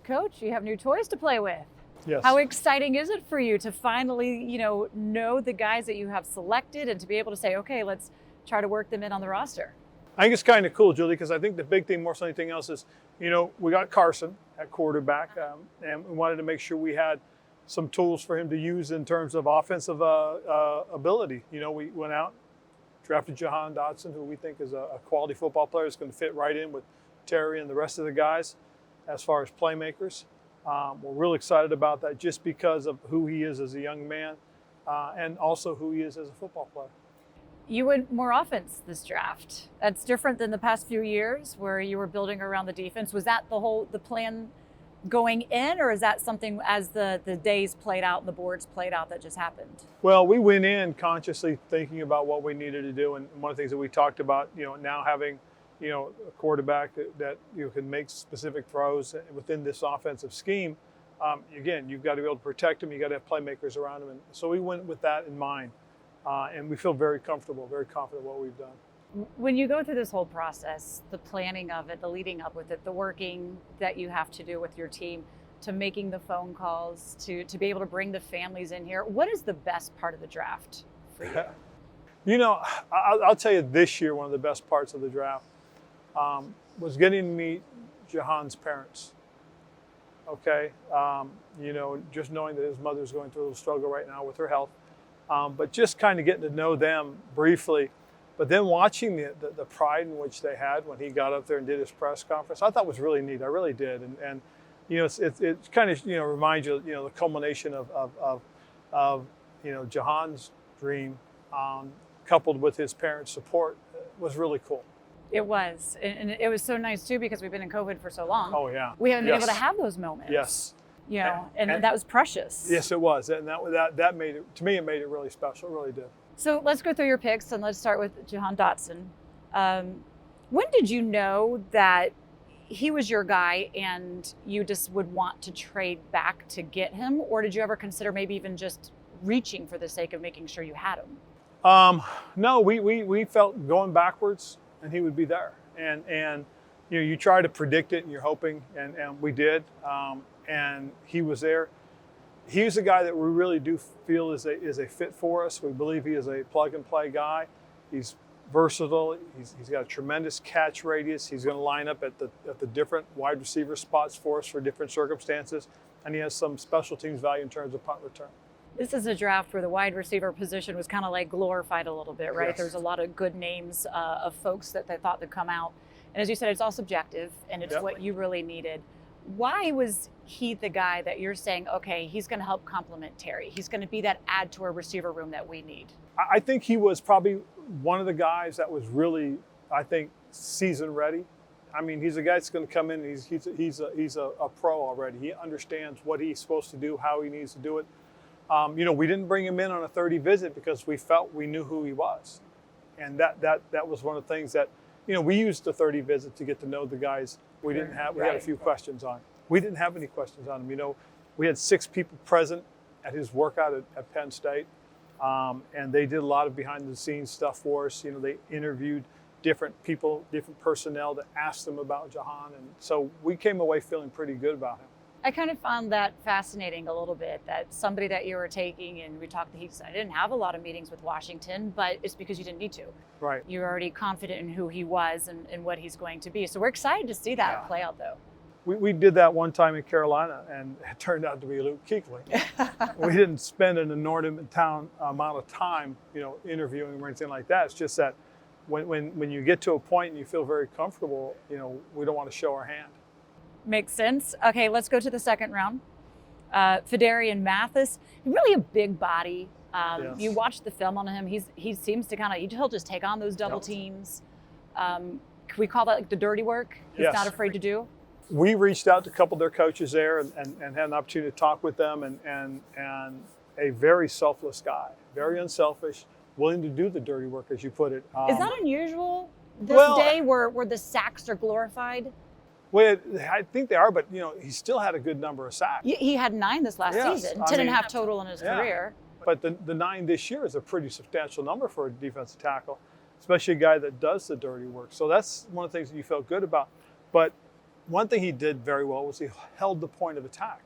coach, you have new toys to play with. Yes. How exciting is it for you to finally, know the guys that you have selected and to be able to say, okay, let's try to work them in on the roster? I think it's kind of cool, Julie, because I think the big thing more than anything else is, we got Carson at quarterback, and we wanted to make sure we had some tools for him to use in terms of offensive ability. We went out, drafted Dotson, who we think is a quality football player, is going to fit right in with Terry and the rest of the guys as far as playmakers. We're real excited about that just because of who he is as a young man and also who he is as a football player. You went more offense this draft. That's different than the past few years where you were building around the defense. Was that the plan going in, or is that something as the days played out and the boards played out that just happened? Well, we went in consciously thinking about what we needed to do, and one of the things that we talked about, now having a quarterback that can make specific throws within this offensive scheme. Again, you've got to be able to protect him. You got to have playmakers around him, and so we went with that in mind. And we feel very comfortable, very confident what we've done. When you go through this whole process, the planning of it, the leading up with it, the working that you have to do with your team, to making the phone calls, to be able to bring the families in here, what is the best part of the draft for you? I'll tell you this year, one of the best parts of the draft was getting to meet Jahan's parents. Okay, just knowing that his mother's going through a little struggle right now with her health. But just kind of getting to know them briefly, but then watching the pride in which they had when he got up there and did his press conference, I thought was really neat. I really did, and it kind of reminds you, the culmination of Jahan's dream, coupled with his parents' support, was really cool. It was, and it was so nice too because we've been in COVID for so long. Oh yeah, we haven't been able to have those moments. Yes. And that was precious. Yes, it was, and that made it, to me, it made it really special. It really did. So let's go through your picks, and let's start with Jahan Dotson. When did you know that he was your guy and you just would want to trade back to get him, or did you ever consider maybe even just reaching for the sake of making sure you had him? No, we felt going backwards, and he would be there, and you try to predict it, and you're hoping, and we did. And he was there. He's a guy that we really do feel is a fit for us. We believe he is a plug-and-play guy. He's versatile. He's got a tremendous catch radius. He's going to line up at the different wide receiver spots for us for different circumstances. And he has some special teams value in terms of punt return. This is a draft where the wide receiver position was kind of like glorified a little bit, right? Yes. There's a lot of good names of folks that they thought would come out. And as you said, it's all subjective, and it's what you really needed. Why was he the guy that you're saying, okay, he's going to help complement Terry? He's going to be that add to our receiver room that we need? I think he was probably one of the guys that was really, I think, season ready. I mean, he's a guy that's going to come in. He's a pro already. He understands what he's supposed to do, how he needs to do it. We didn't bring him in on a 30 visit because we felt we knew who he was, and that was one of the things that we used the 30 visit to get to know the guys. We didn't have. We had a few questions on. We didn't have any questions on him. We had 6 people present at his workout at Penn State, and they did a lot of behind-the-scenes stuff for us. They interviewed different people, different personnel that asked them about Jahan, and so we came away feeling pretty good about him. I kind of found that fascinating a little bit, that somebody that you were taking, and we talked, I didn't have a lot of meetings with Washington, but it's because you didn't need to. Right. You're already confident in who he was and what he's going to be. So we're excited to see that play out, though. We did that one time in Carolina, and it turned out to be Luke Kuechly. We didn't spend an inordinate amount of time, interviewing him or anything like that. It's just that when you get to a point and you feel very comfortable, we don't want to show our hand. Makes sense. Okay, let's go to the second round. Fedarian Mathis, really a big body. Yes. You watch the film on him. He seems to he'll just take on those double teams. Can we call that like the dirty work? He's not afraid to do. We reached out to a couple of their coaches there and had an opportunity to talk with them, and a very selfless guy, very unselfish, willing to do the dirty work, as you put it. Is that unusual this day where the sacks are glorified? Well, I think they are, but he still had a good number of sacks. He had 9 this last season, 10 and a half total in his career. But the 9 this year is a pretty substantial number for a defensive tackle, especially a guy that does the dirty work. So that's one of the things that you felt good about. But one thing he did very well was he held the point of attack.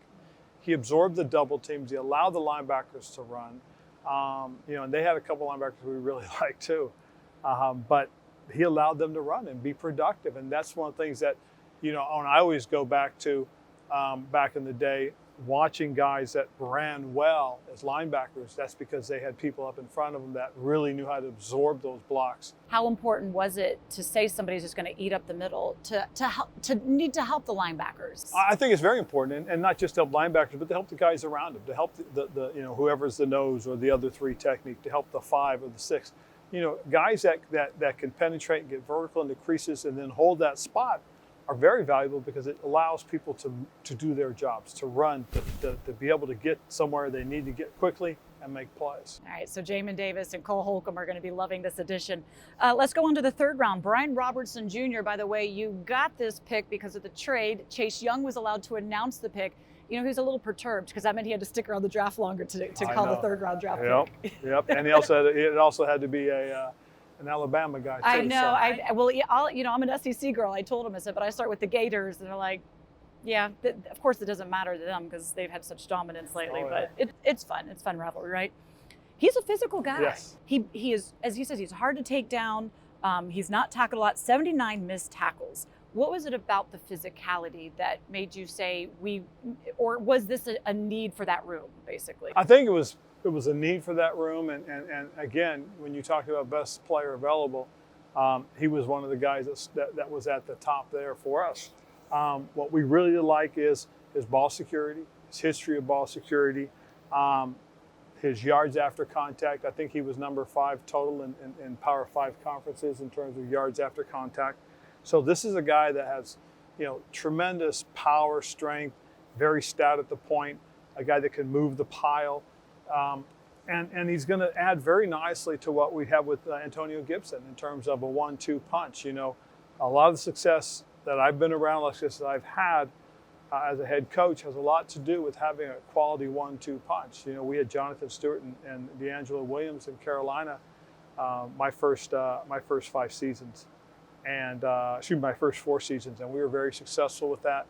He absorbed the double teams. He allowed the linebackers to run. And they had a couple linebackers we really liked too. But he allowed them to run and be productive. And that's one of the things that, and I always go back to back in the day, watching guys that ran well as linebackers. That's because they had people up in front of them that really knew how to absorb those blocks. How important was it to say somebody's just going to eat up the middle, to need to help the linebackers? I think it's very important, and not just to help linebackers, but to help the guys around them, to help the whoever's the nose or the other three technique, to help the 5 or the 6. Guys that can penetrate and get vertical into creases and then hold that spot are very valuable because it allows people to do their jobs, to run, to be able to get somewhere they need to get quickly and make plays. All right, so Jamin Davis and Cole Holcomb are going to be loving this edition. Let's go on to the third round. Brian Robertson Jr., by the way, you got this pick because of the trade. Chase Young was allowed to announce the pick. He was a little perturbed because that meant he had to stick around the draft longer to call the third round draft pick. Yep. And it also had to be an Alabama guy too. I know. So. I'm an SEC girl. I told him, I said, but I start with the Gators, and they're like, yeah. Of course, it doesn't matter to them because they've had such dominance lately. But it's fun. It's fun rivalry, right? He's a physical guy. Yes. He is, as he says, he's hard to take down. He's not tackled a lot. 79 missed tackles. What was it about the physicality that made you say or was this a need for that room, basically? I think it was a need for that room, and again, when you talk about best player available, he was one of the guys that was at the top there for us. What we really like is his ball security, his history of ball security, his yards after contact. I think he was number 5 total in Power 5 conferences in terms of yards after contact. So this is a guy that has, tremendous power, strength, very stout at the point, a guy that can move the pile. And he's going to add very nicely to what we have with Antonio Gibson in terms of a 1-2 punch. A lot of the success that I've been around, like this, that I've had as a head coach has a lot to do with having a quality 1-2 punch. We had Jonathan Stewart and D'Angelo Williams in Carolina my first 5 seasons. And my first 4 seasons, and we were very successful with that.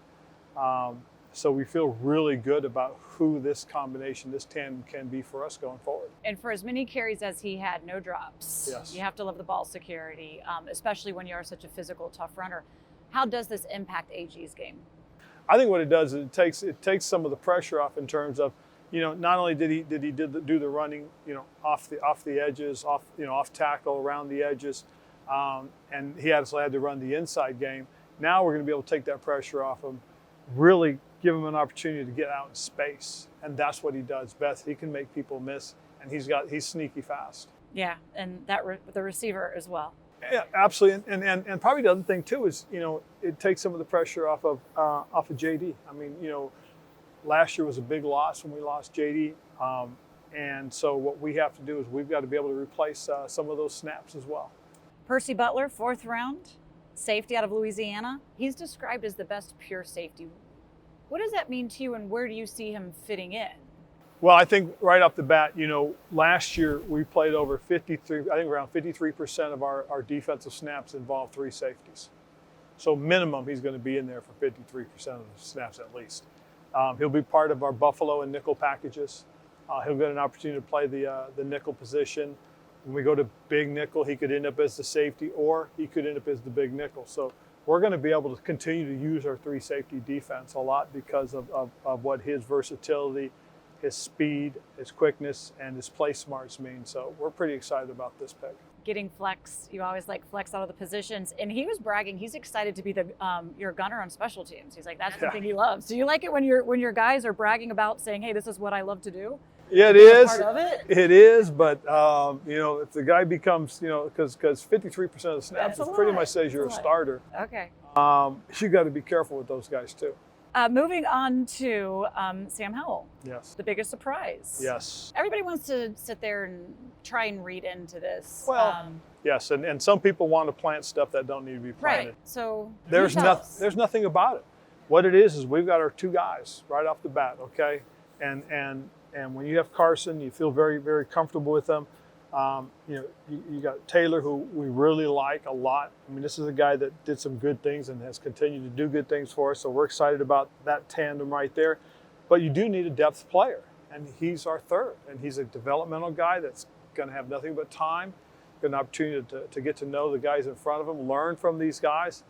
So we feel really good about who this combination, this tandem can be for us going forward. And for as many carries as he had, no drops. Yes. You have to love the ball security, especially when you are such a physical, tough runner. How does this impact AG's game? I think what it does is it takes some of the pressure off in terms of, not only did he do the running, off the edges, off tackle, around the edges. And he actually had to run the inside game. Now we're going to be able to take that pressure off him, really give him an opportunity to get out in space. And that's what he does best. He can make people miss, and he's sneaky fast. Yeah, and the receiver as well. Yeah, absolutely. And probably the other thing too is, it takes some of the pressure off of JD. I mean, last year was a big loss when we lost JD. And so what we have to do is we've got to be able to replace some of those snaps as well. Percy Butler, 4th round, safety out of Louisiana. He's described as the best pure safety. What does that mean to you, and where do you see him fitting in? Well, I think right off the bat, last year we played over 53% of our defensive snaps involved 3 safeties. So minimum, he's going to be in there for 53% of the snaps at least. He'll be part of our Buffalo and nickel packages. He'll get an opportunity to play the nickel position. When we go to big nickel, he could end up as the safety, or he could end up as the big nickel. So we're going to be able to continue to use our 3 safety defense a lot because of what his versatility, his speed, his quickness, and his play smarts mean. So we're pretty excited about this pick. Getting flex, you always like flex out of the positions. And he was bragging, he's excited to be your gunner on special teams. He's like, that's the thing he loves. Do you like it when your guys are bragging about saying, hey, this is what I love to do? Yeah, it is. Part of it? It is, but if the guy becomes, because 53% of the snaps pretty much says you're a starter. Okay. You got to be careful with those guys too. Moving on to Sam Howell. Yes. The biggest surprise. Yes. Everybody wants to sit there and try and read into this. Well, yes, and some people want to plant stuff that don't need to be planted. Right. So there's nothing about it. What it is we've got our 2 guys right off the bat, okay? And when you have Carson, you feel very, very comfortable with them. You got Taylor, who we really like a lot. I mean, this is a guy that did some good things and has continued to do good things for us. So we're excited about that tandem right there. But you do need a depth player, and he's our third. And he's a developmental guy that's going to have nothing but time, an opportunity to get to know the guys in front of him, learn from these guys,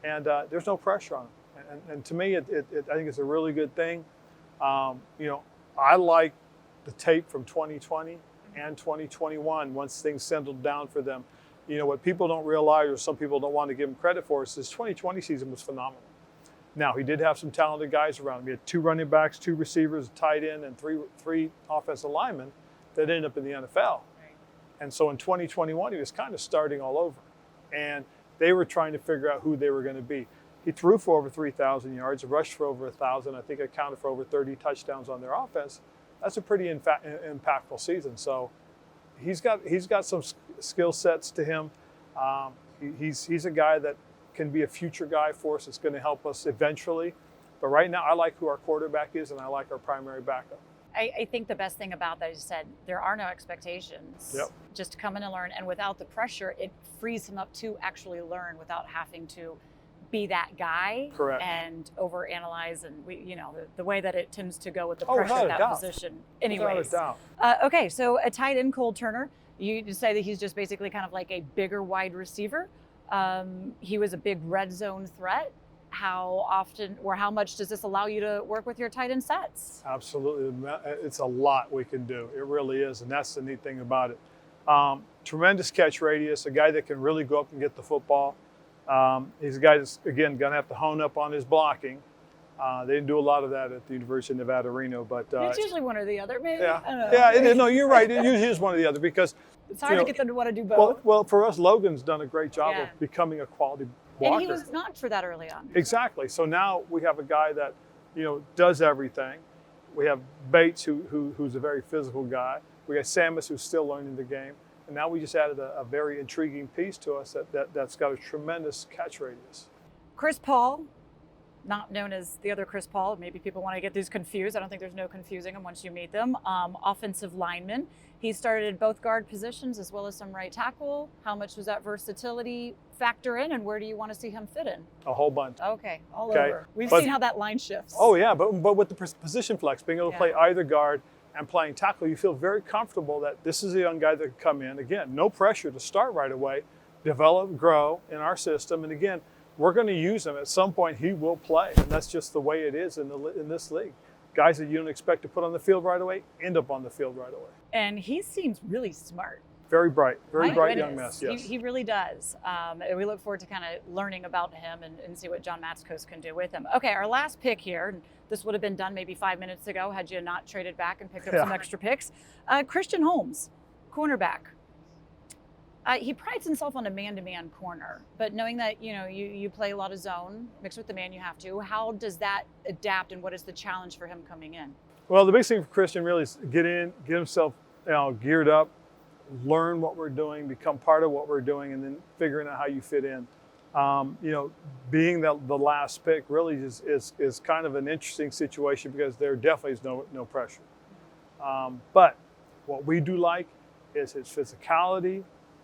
and there's no pressure on him. And to me, I think it's a really good thing. I like the tape from 2020 and 2021 once things settled down for them. What people don't realize, or some people don't want to give him credit for, is this 2020 season was phenomenal. Now, he did have some talented guys around him. He had 2 running backs, 2 receivers, a tight end, and three offensive linemen that ended up in the NFL. And so in 2021, he was kind of starting all over. And they were trying to figure out who they were going to be. He threw for over 3,000 yards, rushed for over 1,000. I think accounted for over 30 touchdowns on their offense. That's a pretty impactful season. So he's got some skill sets to him. He's a guy that can be a future guy for us. It's going to help us eventually. But right now, I like who our quarterback is, and I like our primary backup. I think the best thing about that is you said there are no expectations. Yep. Just come in and learn. And without the pressure, it frees him up to actually learn without having to be that guy. Correct. And overanalyze, and the way that it tends to go with the Oh, pressure without of a that doubt. position. Anyways. Without a doubt. Okay, so a tight end, Cole Turner. You just say that he's just basically kind of like a bigger wide receiver. He was a big red zone threat. How often or how much does this allow you to work with your tight end sets? Absolutely. It's a lot we can do. It really is. And that's the neat thing about it. Tremendous catch radius, a guy that can really go up and get the football. He's a guy that's, again, going to have to hone up on his blocking. They didn't do a lot of that at the University of Nevada, Reno. But it's usually one or the other, maybe? Yeah, I don't know. yeah. No, you're right. It usually is one or the other because It's hard to get them to want to do both. well, for us, Logan's done a great job Yeah. of becoming a quality blocker. And he was not for that early on. Exactly. So now we have a guy that, does everything. We have Bates, who's a very physical guy. We got Samus, who's still learning the game. And now we just added a very intriguing piece to us that's got a tremendous catch radius. Chris Paul, not known as the other Chris Paul. Maybe people want to get these confused. I don't think there's no confusing them once you meet them. Offensive lineman. He started at both guard positions as well as some right tackle. How much does that versatility factor in, and where do you want to see him fit in? A whole bunch. Okay, all Okay, over. We've but- seen how that line shifts. Oh, yeah, but with the position flex, being able to Yeah. play either guard and playing tackle, you feel very comfortable that this is a young guy that can come in. Again, no pressure to start right away, develop, grow in our system. And again, we're going to use him. At some point, he will play. And that's just the way it is in this league. Guys that you don't expect to put on the field right away end up on the field right away. And he seems really smart. Very bright My young man. goodness. Yes. He really does. And we look forward to kind of learning about him and see what John Matskos can do with him. Okay, our last pick here, and this would have been done maybe 5 minutes ago had you not traded back and picked up some extra picks. Christian Holmes, cornerback. He prides himself on a man-to-man corner, but knowing that you play a lot of zone mixed with the man you have to, how does that adapt, and what is the challenge for him coming in? Well, the big thing for Christian really is get in, get himself geared up, learn what we're doing, become part of what we're doing, and then figuring out how you fit in. Being the last pick really is kind of an interesting situation because there definitely is no pressure. But what we do like is his physicality,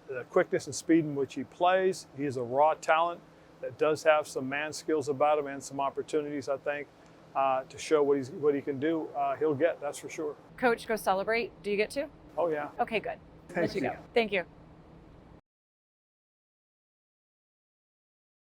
the quickness and speed in which he plays. He is a raw talent that does have some man skills about him and some opportunities, I think, to show what he can do. He'll get, that's for sure. Coach, go celebrate. Do you get to? Oh, yeah. Okay, good. Thank Let you you. go. Thank you.